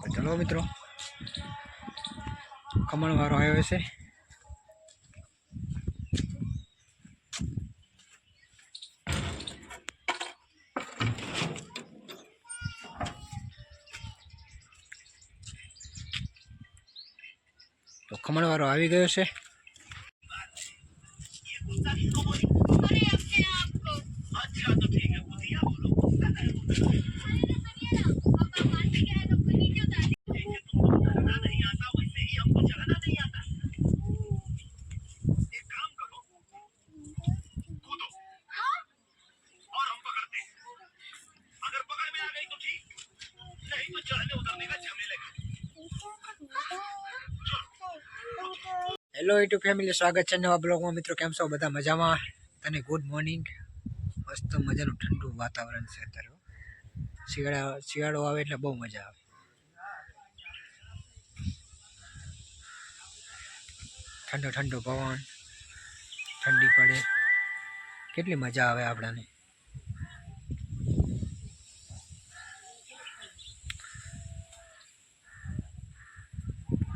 તો ચલો મિત્રો, ખમણ વાળો આવ્યો છે. તો ખમણ વાળો આવી ગયો છે. હેલો યુટ્યુબ ફેમિલી, સ્વાગત છે નવા બ્લોગમાં. મિત્રો કેમ છો બધા? મજામાં? તને ગુડ મોર્નિંગ. મસ્ત મજાનું ઠંડુ વાતાવરણ છે અત્યારે. શિયાળો આવે એટલે બહુ મજા આવે. ઠંડો ઠંડો પવન, ઠંડી પડે, કેટલી મજા આવે આપણાને.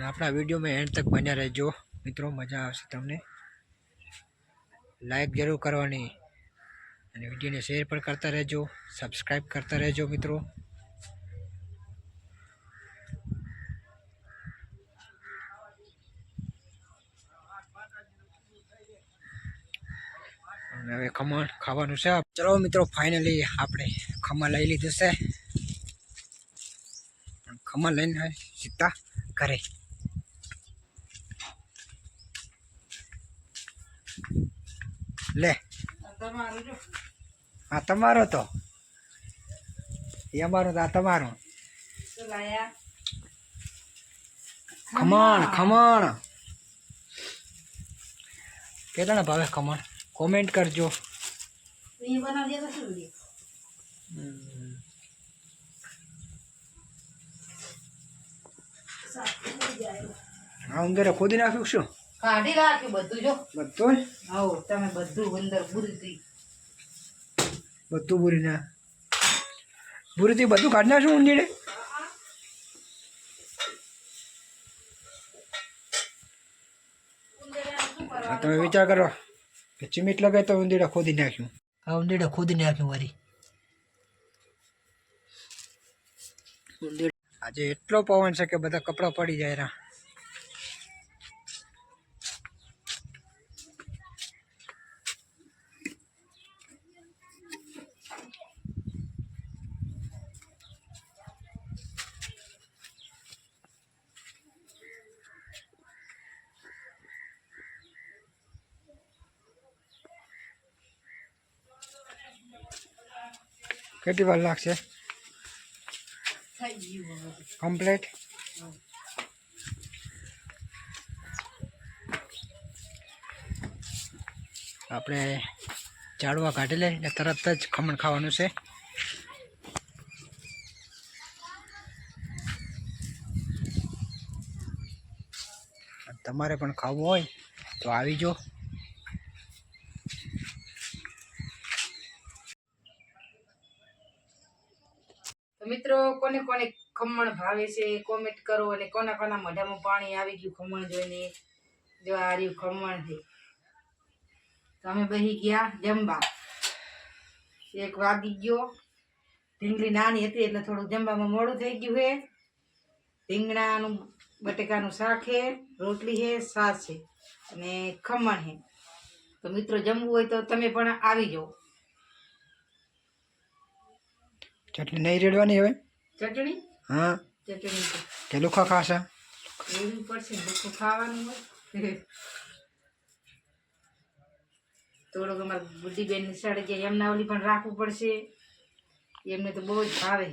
આપણા વિડીયોમાં એન્ડ તક બન્યા રહેજો મિત્રો, મજા આવશે તમને. લાઈક જરૂર કરવાની અને વિડીયોને શેર પણ કરતા રહેજો, સબસ્ક્રાઈબ કરતા રહેજો મિત્રો. અને હવે ખમણ ખાવાનું છે. ચલો મિત્રો, ફાઇનલી આપણે ખમણ લઈ લીધું છે. ખમણ લઈને સીધા ઘરે. લે આ તમારો, તો એ અમારો, તો આ તમારો. ખમણ ખમણ કેટલાના ભાવે ખમણ કોમેન્ટ કરજો. હા, અંદર ખોદી નાખ્યું શું? કાઢી નાખ્યું બધું. જો બધું? હા, તમે બધું અંદર બુરી બધું બુરીથી બધું કાઢી નાખશું ઊંધીડે. તમે વિચાર કરો કે ચીમીટ લગાય તો ઊંધીડા ખોદી નાખ્યું. હા, ઊંધીડા ખોદી નાખ્યું મારી. આજે એટલો પવન છે કે બધા કપડાં પડી જાય રહ્યા. કેટલી વાર લાગશે કમ્પ્લીટ? આપણે ઝાડવા કાઢી લે એટલે તરત જ ખમણ ખાવાનું છે. તમારે પણ ખાવું હોય તો આવી જો. મિત્રો, કોને કોને ખમણ ભાવે છે કોમેન્ટ કરો. અને કોના કોના મોઢામાં પાણી આવી ગયું ખમણ જોઈને. જો આ રહ્યું ખમણ છે. તમે બહી ગયા જમવા. 1 વાગી ગયો. ઢીંગલી નાની હતી એટલે થોડું જમવામાં મોડું થઈ ગયું છે. રીંગણાનું બટેકાનું શાક છે, રોટલી છે, છાશ છે અને ખમણ છે. તો મિત્રો, જમવું હોય તો તમે પણ આવી જાઓ. ચટણી નહીં રેડવાની હવે? ચટણી? હા, ચટણી કે લુખા ખાશે? રેડવી પડશે. લુખું ખાવાનું હોય. થોડુંક અમારે બુદ્ધિબેન નિશાળે ગયા એમના ઓલી પણ રાખવું પડશે. એમને તો બહુ જ ભાવે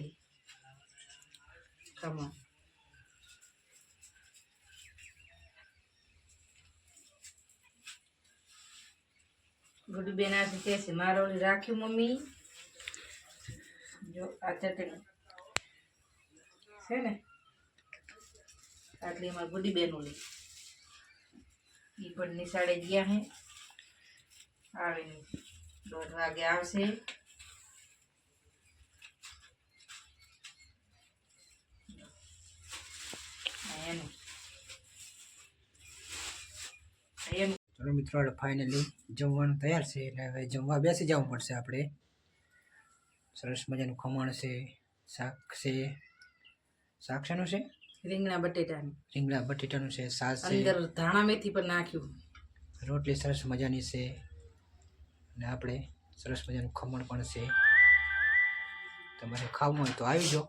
ખમણ. બુદ્ધિબેન આજે કહે છે મારે ઓલી રાખ્યું મમ્મી. જો આ ચટણી છે ને, આટલી અમારે બુદ્ધિબેન ઓલી એ પણ નિશાળે ગયા હે. આવે 1:30 વાગે આવશે. એનું એનું ચલો મિત્રો આપણે ફાઇનલી જમવાનું તૈયાર છે એટલે હવે જમવા બેસી જવું પડશે આપણે. સરસ મજાનું ખમણ છે, શાક છે. શાક શેનું છે? રીંગણા બટેટાનું. રીંગણા બટેટાનું છે, છાશ છે, અંદર ધાણા મેથી પણ નાખ્યું. રોટલી સરસ મજાની છે અને આપણે સરસ મજાનું ખમણ પણ છે. તમારે ખાવું હોય તો આવી જાઓ.